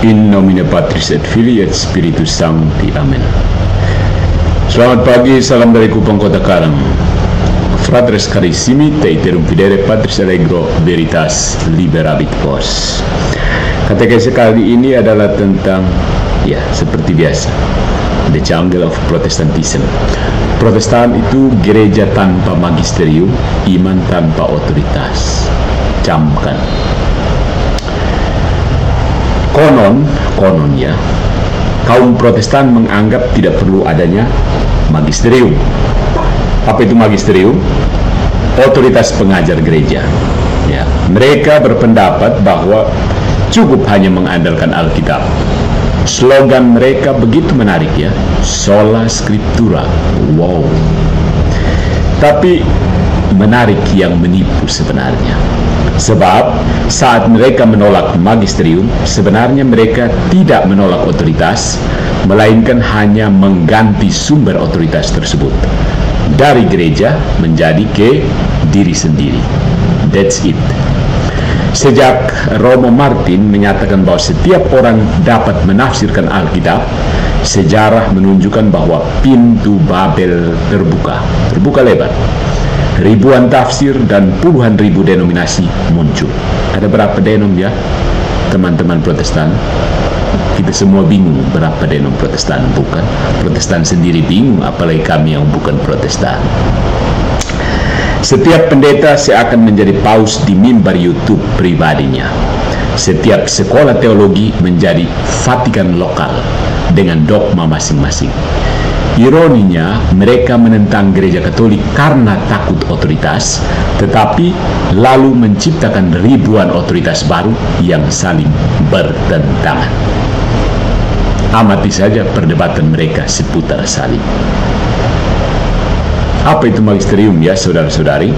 In nomine Patris et Filii et Spiritus Sancti. Amen. Selamat pagi, salam dari Kupang Kota Karang. Fratres carissimi, te iterum fidere Patris Allegro Veritas Liberabit Vos. Katekese kali ini adalah tentang, ya seperti biasa, the jungle of Protestantism. Protestan itu gereja tanpa magisterium, iman tanpa otoritas. Camkan. Konon ya, kaum Protestan menganggap tidak perlu adanya magisterium. Apa itu magisterium? Otoritas pengajar gereja. Ya, mereka berpendapat bahwa cukup hanya mengandalkan Alkitab. Slogan mereka begitu menarik ya, sola scriptura. Wow. Tapi menarik yang menipu sebenarnya. Sebab saat mereka menolak magisterium, sebenarnya mereka tidak menolak otoritas, melainkan hanya mengganti sumber otoritas tersebut dari gereja menjadi ke diri sendiri. That's it. Sejak Romo Martin menyatakan bahwa setiap orang dapat menafsirkan Alkitab, sejarah menunjukkan bahwa pintu Babel terbuka lebar. Ribuan tafsir dan puluhan ribu denominasi muncul. Ada berapa denom ya, teman-teman Protestan? Kita semua bingung berapa denom Protestan, bukan? Protestan sendiri bingung, apalagi kami yang bukan Protestan. Setiap pendeta seakan menjadi paus di mimbar YouTube pribadinya. Setiap sekolah teologi menjadi Vatikan lokal dengan dogma masing-masing. Ironinya, mereka menentang gereja Katolik karena takut otoritas, tetapi lalu menciptakan ribuan otoritas baru yang saling bertentangan. Amati saja perdebatan mereka seputar salib. Apa itu magisterium ya, saudara-saudari?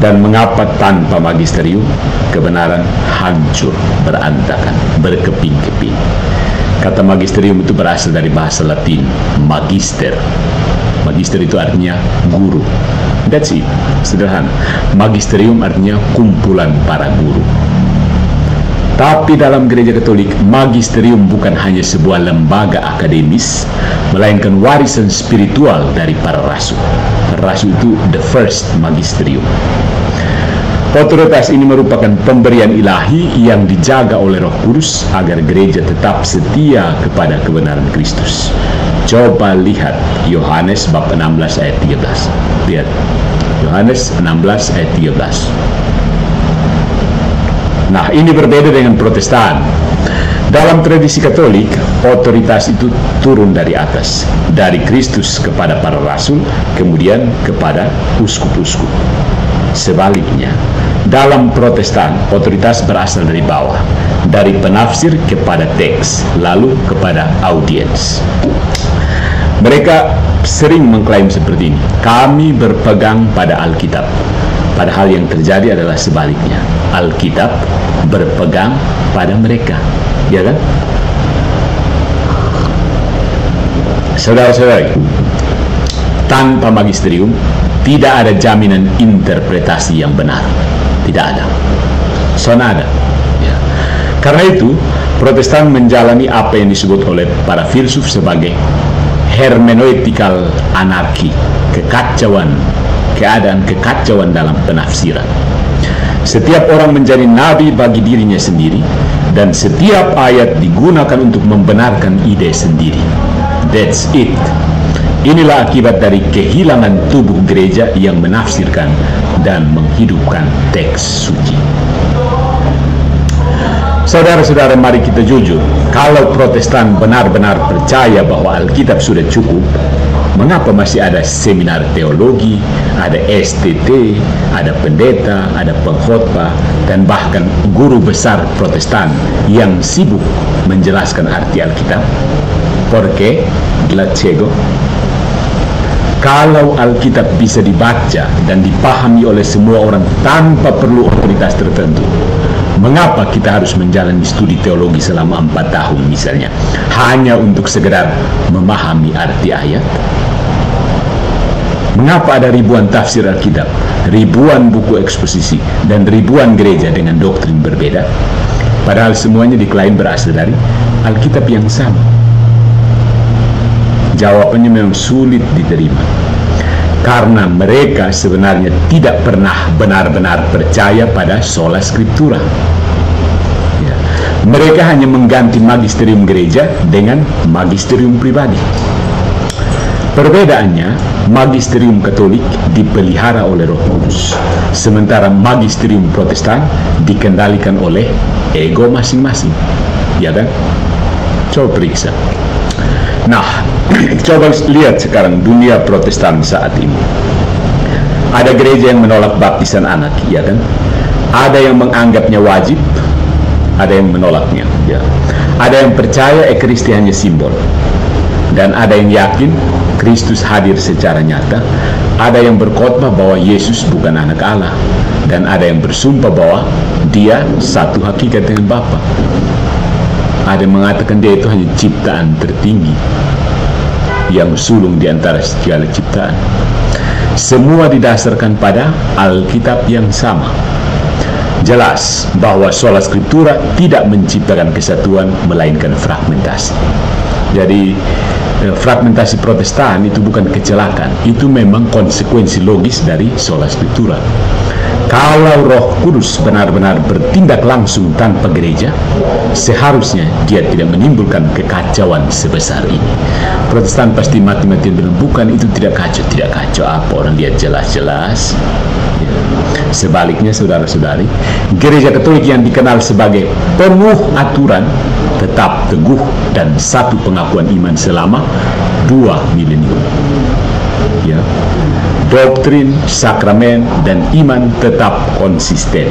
Dan mengapa tanpa magisterium kebenaran hancur, berantakan, berkeping-keping? Kata magisterium itu berasal dari bahasa Latin, magister. Magister itu artinya guru. That's it, sederhana. Magisterium artinya kumpulan para guru. Tapi dalam gereja Katolik, magisterium bukan hanya sebuah lembaga akademis, melainkan warisan spiritual dari para rasul. Rasul itu the first magisterium. Otoritas ini merupakan pemberian ilahi yang dijaga oleh Roh Kudus agar gereja tetap setia kepada kebenaran Kristus. Coba lihat Yohanes bab 16 ayat 13. Lihat Yohanes 16 ayat 13. Nah, ini berbeda dengan Protestan. Dalam tradisi Katolik, otoritas itu turun dari atas, dari Kristus kepada para rasul, kemudian kepada uskup-uskup. Sebaliknya, dalam Protestan, otoritas berasal dari bawah, dari penafsir kepada teks, lalu kepada audiens. Mereka sering mengklaim seperti ini, kami berpegang pada Alkitab. Padahal yang terjadi adalah sebaliknya. Alkitab berpegang pada mereka, ya kan? Saudara-saudari, tanpa magisterium tidak ada jaminan interpretasi yang benar. Tidak ada. Sonada. Ya. Karena itu, Protestan menjalani apa yang disebut oleh para filsuf sebagai hermeneutical anarki, kekacauan, keadaan kekacauan dalam penafsiran. Setiap orang menjadi nabi bagi dirinya sendiri, dan setiap ayat digunakan untuk membenarkan ide sendiri. That's it. Inilah akibat dari kehilangan tubuh gereja yang menafsirkan dan menghidupkan teks suci. Saudara-saudara, mari kita jujur. Kalau Protestan benar-benar percaya bahwa Alkitab sudah cukup, mengapa masih ada seminar teologi, ada STT, ada pendeta, ada pengkhotbah, dan bahkan guru besar Protestan yang sibuk menjelaskan arti Alkitab? Porque la ciego. Kalau Alkitab bisa dibaca dan dipahami oleh semua orang tanpa perlu otoritas tertentu, mengapa kita harus menjalani studi teologi selama 4 tahun misalnya, hanya untuk sekedar memahami arti ayat? Mengapa ada ribuan tafsir Alkitab, ribuan buku eksposisi, dan ribuan gereja dengan doktrin berbeda? Padahal semuanya diklaim berasal dari Alkitab yang sama. Jawabannya memang sulit diterima, karena mereka sebenarnya tidak pernah benar-benar percaya pada sola scriptura. Ya. Mereka hanya mengganti magisterium gereja dengan magisterium pribadi. Perbedaannya, magisterium Katolik dipelihara oleh Roh Kudus, sementara magisterium Protestan dikendalikan oleh ego masing-masing. Ya kan? Coba periksa. Nah, coba lihat sekarang dunia Protestan saat ini. Ada gereja yang menolak baptisan anak, ya kan? Ada yang menganggapnya wajib, ada yang menolaknya. Ya. Ada yang percaya Ekaristi hanya simbol, dan ada yang yakin Kristus hadir secara nyata. Ada yang berkhotbah bahwa Yesus bukan anak Allah, dan ada yang bersumpah bahwa Dia satu hakikat dengan Bapa. Ada yang mengatakan Dia itu hanya ciptaan tertinggi yang sulung di antara segala ciptaan. Semua didasarkan pada Alkitab yang sama. Jelas bahwa sola scriptura tidak menciptakan kesatuan, melainkan fragmentasi. Jadi fragmentasi Protestan itu bukan kecelakaan, itu memang konsekuensi logis dari sola scriptura. Kalau Roh Kudus benar-benar bertindak langsung tanpa gereja, seharusnya Dia tidak menimbulkan kekacauan sebesar ini. Protestan pasti mati-matian bilang, bukan, itu tidak kacau apa, orang lihat jelas-jelas. Ya. Sebaliknya, saudara-saudari, gereja Katolik yang dikenal sebagai penuh aturan tetap teguh dan satu pengakuan iman selama 2 milenium. Ya. Doktrin, sakramen, dan iman tetap konsisten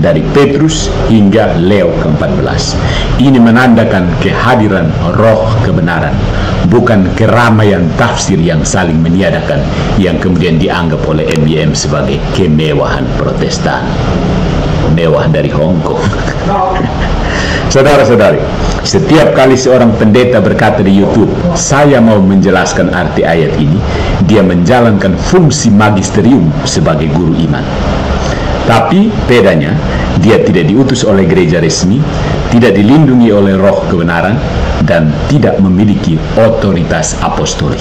dari Petrus hingga Leo ke-14. Ini menandakan kehadiran roh kebenaran, bukan keramaian tafsir yang saling meniadakan, yang kemudian dianggap oleh MBM sebagai kemewahan Protestan, mewah dari Hong Kong. Saudara-saudari, setiap kali seorang pendeta berkata di YouTube, saya mau menjelaskan arti ayat ini, dia menjalankan fungsi magisterium sebagai guru iman. Tapi bedanya, dia tidak diutus oleh gereja resmi, tidak dilindungi oleh roh kebenaran, dan tidak memiliki otoritas apostolik.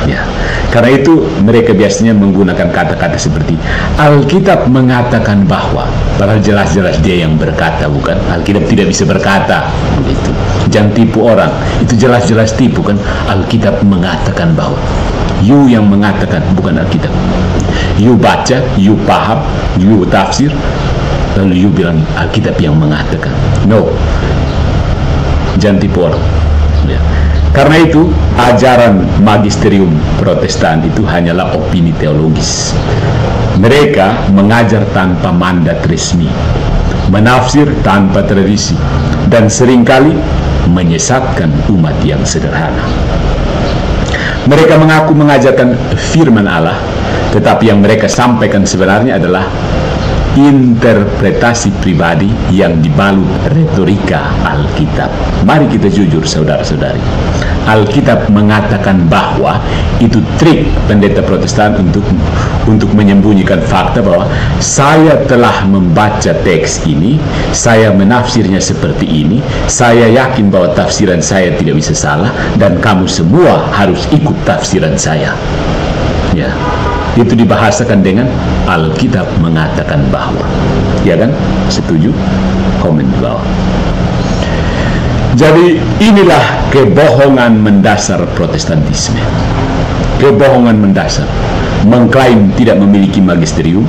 Ya. Karena itu mereka biasanya menggunakan kata-kata seperti Alkitab mengatakan bahwa, padahal jelas-jelas dia yang berkata, bukan? Alkitab tidak bisa berkata begitu. Jangan tipu orang, itu jelas-jelas tipu, kan? Alkitab mengatakan bahwa, you yang mengatakan, bukan Alkitab. You baca, you paham, you tafsir, lalu you bilang Alkitab yang mengatakan. No, jangan tipu orang. Ya. Karena itu, ajaran magisterium Protestan itu hanyalah opini teologis. Mereka mengajar tanpa mandat resmi, menafsir tanpa tradisi, dan seringkali menyesatkan umat yang sederhana. Mereka mengaku mengajarkan firman Allah, tetapi yang mereka sampaikan sebenarnya adalah interpretasi pribadi yang dibalut retorika Alkitab. Mari kita jujur, saudara-saudari. Alkitab mengatakan bahwa itu trik pendeta Protestan untuk menyembunyikan fakta bahwa saya telah membaca teks ini, saya menafsirnya seperti ini, saya yakin bahwa tafsiran saya tidak bisa salah, dan kamu semua harus ikut tafsiran saya. Ya. Itu dibahasakan dengan Alkitab mengatakan bahwa. Ya kan? Setuju? Komen di bawah. Jadi inilah kebohongan mendasar Protestantisme. Kebohongan mendasar. Mengklaim tidak memiliki magisterium,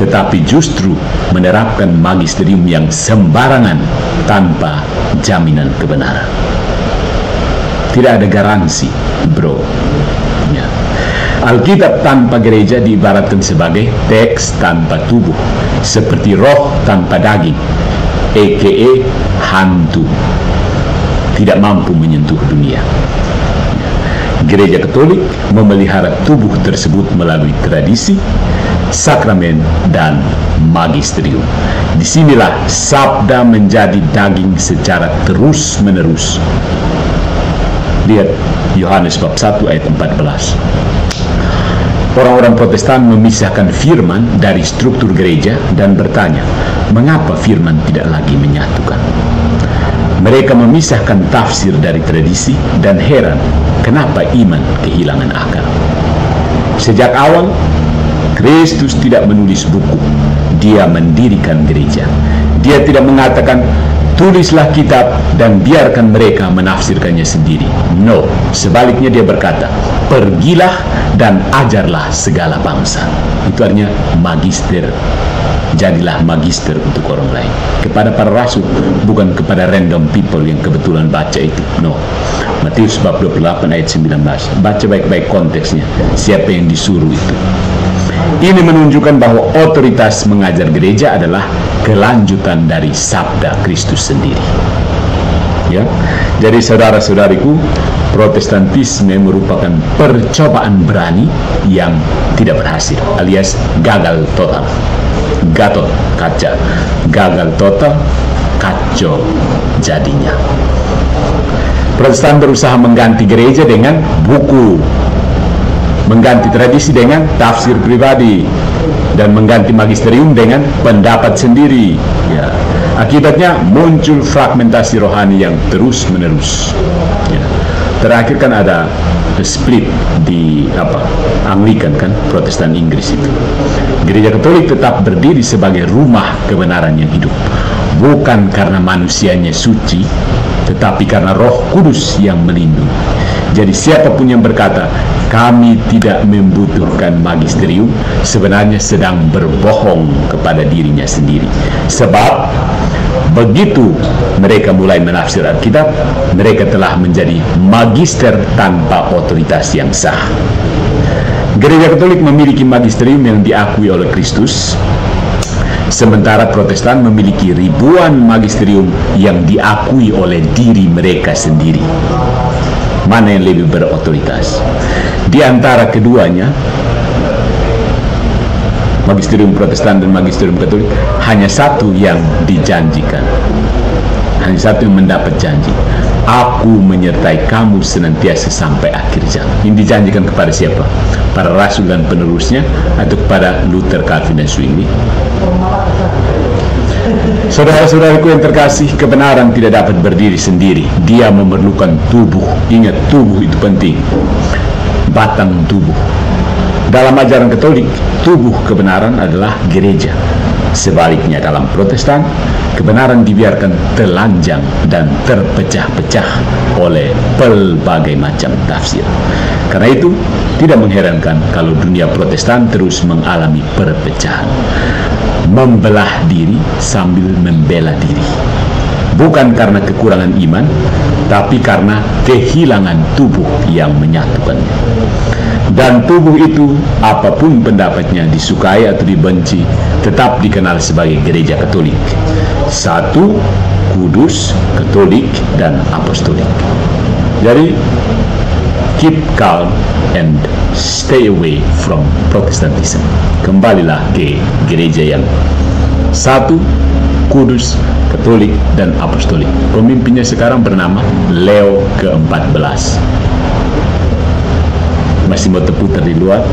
tetapi justru menerapkan magisterium yang sembarangan tanpa jaminan kebenaran. Tidak ada garansi, bro. Ya. Alkitab tanpa gereja diibaratkan sebagai teks tanpa tubuh, seperti roh tanpa daging, a.k.a. hantu, tidak mampu menyentuh dunia. Gereja Katolik memelihara tubuh tersebut melalui tradisi, sakramen, dan magisterium. Disinilah sabda menjadi daging secara terus-menerus. Lihat Yohanes bab 1 ayat 14. Orang-orang Protestan memisahkan firman dari struktur gereja dan bertanya, mengapa firman tidak lagi menyatukan? Mereka memisahkan tafsir dari tradisi dan heran kenapa iman kehilangan akal. Sejak awal, Kristus tidak menulis buku. Dia mendirikan gereja. Dia tidak mengatakan, tulislah kitab dan biarkan mereka menafsirkannya sendiri. No, sebaliknya dia berkata, pergilah dan ajarlah segala bangsa. Itu artinya magister. Jadilah magister untuk orang lain. Kepada para rasul, bukan kepada random people yang kebetulan baca itu. No. Matius bab 28 ayat 19. Baca baik-baik konteksnya. Siapa yang disuruh itu. Ini menunjukkan bahwa otoritas mengajar gereja adalah kelanjutan dari sabda Kristus sendiri. Ya. Jadi saudara-saudariku, Protestantisme merupakan percobaan berani yang tidak berhasil, alias gagal total. Gatot kaca, gagal total, kacau jadinya. Protestan berusaha mengganti gereja dengan buku, mengganti tradisi dengan tafsir pribadi, dan mengganti magisterium dengan pendapat sendiri. Ya. Akibatnya muncul fragmentasi rohani yang terus menerus. Ya. Terakhir kan ada split di Anglikan kan, Protestan Inggris itu. Gereja Katolik tetap berdiri sebagai rumah kebenaran yang hidup, bukan karena manusianya suci, tetapi karena Roh Kudus yang melindungi. Jadi siapapun yang berkata kami tidak membutuhkan magisterium, sebenarnya sedang berbohong kepada dirinya sendiri. Sebab begitu mereka mulai menafsir Alkitab, mereka telah menjadi magister tanpa otoritas yang sah. Gereja Katolik memiliki magisterium yang diakui oleh Kristus, sementara Protestan memiliki ribuan magisterium yang diakui oleh diri mereka sendiri. Mana yang lebih berotoritas? Di antara keduanya, magisterium Protestan dan magisterium Katolik, hanya satu yang dijanjikan, hanya satu yang mendapat janji. Aku menyertai kamu senantiasa sampai akhir zaman. Ini dijanjikan kepada siapa? Para rasul dan penerusnya, atau kepada Luther, Calvin, dan Zwingli? Saudara-saudaraku yang terkasih, kebenaran tidak dapat berdiri sendiri. Dia memerlukan tubuh. Ingat, tubuh itu penting. Batang tubuh. Dalam ajaran Katolik, tubuh kebenaran adalah gereja. Sebaliknya dalam Protestan, kebenaran dibiarkan telanjang dan terpecah-pecah oleh pelbagai macam tafsir. Karena itu, tidak mengherankan kalau dunia Protestan terus mengalami perpecahan, membelah diri sambil membela diri. Bukan karena kekurangan iman, tapi karena kehilangan tubuh yang menyatukannya. Dan tubuh itu, apapun pendapatnya, disukai atau dibenci, tetap dikenal sebagai gereja Katolik. Satu, kudus, Katolik, dan apostolik. Jadi, keep calm and stay away from Protestantism. Kembalilah ke gereja yang satu, kudus, Katolik, dan apostolik. Pemimpinnya sekarang bernama Leo ke-14. Masih mau terputar di luar.